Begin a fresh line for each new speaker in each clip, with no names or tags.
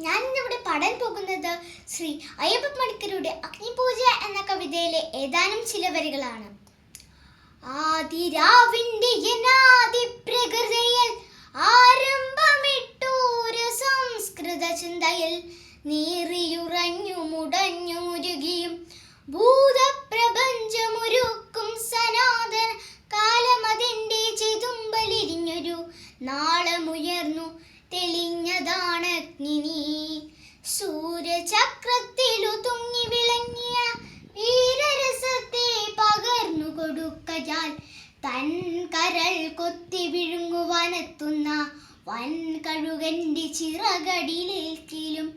ഞാൻ ഇന്നിവിടെ പാടാൻ പോകുന്നത് ശ്രീ അയ്യപ്പ പണിക്കരുടെ അഗ്നിപൂജ എന്ന കവിതയിലെ ഏതാനും ചില വരികളാണ്. ആദിരാവിന്റെ പ്രകൃതിയിൽ ആരംഭമിട്ടൂരു സംസ്കൃത ചിന്തയിൽ നീറിയുറഞ്ഞു മുടഞ്ഞുരുകിയും ഭൂതപ്രപഞ്ചമൊരുക്കും സനാതന കാലമതിന്റെ ചെതുമ്പലിരിഞ്ഞൊരു നാളമുയർന്നു തെളിഞ്ഞതാണ് അഗ്നി. സൂര്യചക്രത്തിലു തുങ്ങി വിളങ്ങിയ വീരരസത്തെ പകർന്നു കൊടുക്കയാൽ തൻ കരൾ കൊത്തി വിഴുങ്ങുവാനെത്തുന്ന വൻ കഴുകന്റെ ചിറകടിലേക്കിലും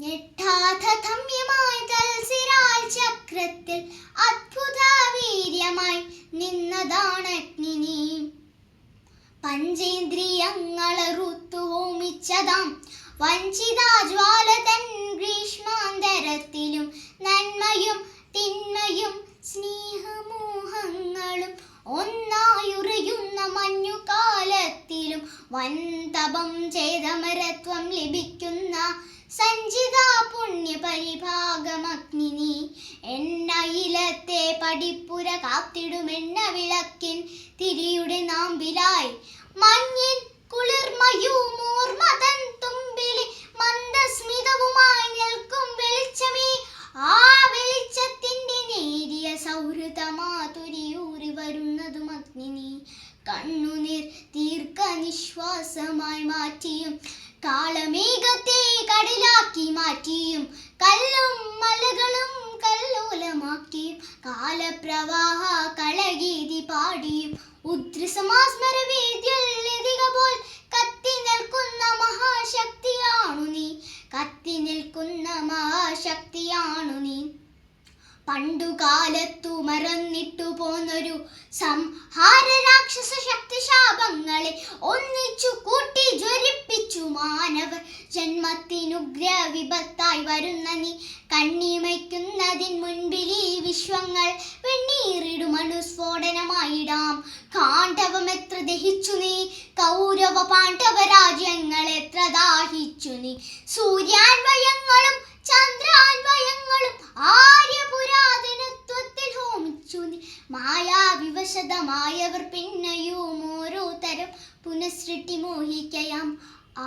ഞെട്ടാത്ത ധമ്യമായ തൽസിരാൽ ചക്രത്തിൽ അത്ഭുത വീര്യമായി നിന്നതാണ് അഗ്നി. പഞ്ചേന്ദ്രിയങ്ങളറുത്തു ഹോമിച്ചതാം വഞ്ചിതാജ്വാല തൻ ഗ്രീഷ്മാന്തരത്തിലും നന്മയും തിന്മയും സ്നേഹമോഹങ്ങളും ഒന്നായുറയുന്ന മഞ്ഞുകാലത്തിലും വൻ തപം ചെയ്തമരത്വം ലഭിക്കുന്ന സഞ്ചിത പുണ്യ പരിഭാഗമഗ്നി. എണ്ണയിലത്തെ പടിപ്പുര കാത്തിടുമെണ്ണ വിളക്കിൻ തിരിയുടെ നാമ്പിലായി മഞ്ഞിൻ കുളിർമയൂമോർമതൻ തുമ്പിലെ മന്ദസ്മിതവുമായി നിൽക്കും വെളിച്ചമേ. ആ വെളിച്ചത്തിന്റെ നേരിയ സൗഹൃദമാതുരിയൂറി വരുന്നതും അഗ്നി. കണ്ണുനീർ ദീർഘനിശ്വാസമായി മാറ്റിയും കാളമേഘത്തെ കടലാക്കി മാറ്റിയും കല്ലും മലകളും കല്ലോലമാക്കിയും കാലപ്രവാഹ കളഗീതി പാടിയും ഉദ്രസമാസ്മരവേദ്യതിക പോൽ കത്തി നിൽക്കുന്ന മഹാശക്തിയാണു നീ, കത്തി നിൽക്കുന്ന മഹാശക്തിയാണു നീ. പണ്ടുകാലത്തു മറന്നിട്ടു പോന്നൊരു സംഹാര രാക്ഷസ ശക്തി ശാപങ്ങളെ ഒന്നിച്ചു കൂട്ടി ജ്വരിപ്പിച്ചു മാനവർ ജന്മത്തിനുഗ്ര വിപത്തായി വരുന്ന നീ. കണ്ണിമയ്ക്കുന്നതിൻ മുൻപിൽ ഈ വിശ്വങ്ങൾ വെണ്ണീറിടും അണുസ്ഫോടനമായിടാം. കാണ്ഡവം എത്ര ദഹിച്ചു നീ, കൗരവ പാണ്ഡവ രാജ്യങ്ങൾ എത്ര ദാഹിച്ചു നീ. സൂര്യാൻവയങ്ങളും ചന്ദ്രാൻവയങ്ങളും ആര്യപുരാതനത്വത്തിൽ ഹോമിച്ചു നീ. മായാവിവശതമായവർ പിന്നെയും ഓരോ തരം പുനഃസൃഷ്ടി മോഹിക്കയാം.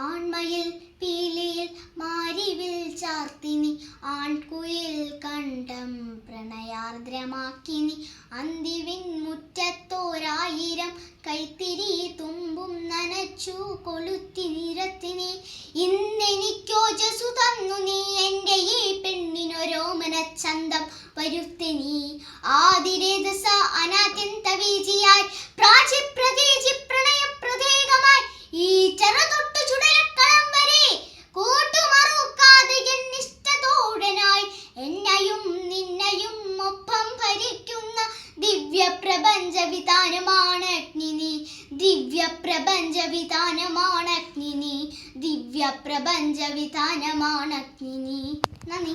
ആൺമയിൽ പീലിയിൽ മാരിവിൽ ചാർത്തിനി, ആൺകുയിൽ കണ്ടം പ്രണയാർദ്രമാക്കിനി. അന്തിവിൻ മുറ്റത്തോരായിരം കൈത്തിരി തുമ്പും നനച്ചു കൊളുത്തി നിരത്തിനി. ഇന്നെനിക്കോജസു തന്നു നീ, എൻ്റെ ഈ പെണ്ണിനൊരോമനച്ചന്തം വരുത്തിനി. ആദിരേതസ അനാത്യന്ത വീജിയായി പ്രാചിപ്രതീചി പ്രണയപ്രതീകമായി ഈ ചെറുതൊട്ടു ചുടലക്കളം വരെ കൂട്ടുമറുക്കാതെ എന്നിഷ്ടതോടനായി എന്നെയും നിന്നെയും ഒപ്പം ഭരിക്കുന്ന ദിവ്യപ്രപഞ്ച വിധാനമാണ് അഗ്നി. ദിവ്യപ്രപഞ്ച വിധാനമാണ് അഗ്നി. ദിവ്യപ്രപഞ്ച വിധാനമാണ് അഗ്നി. നന്ദി.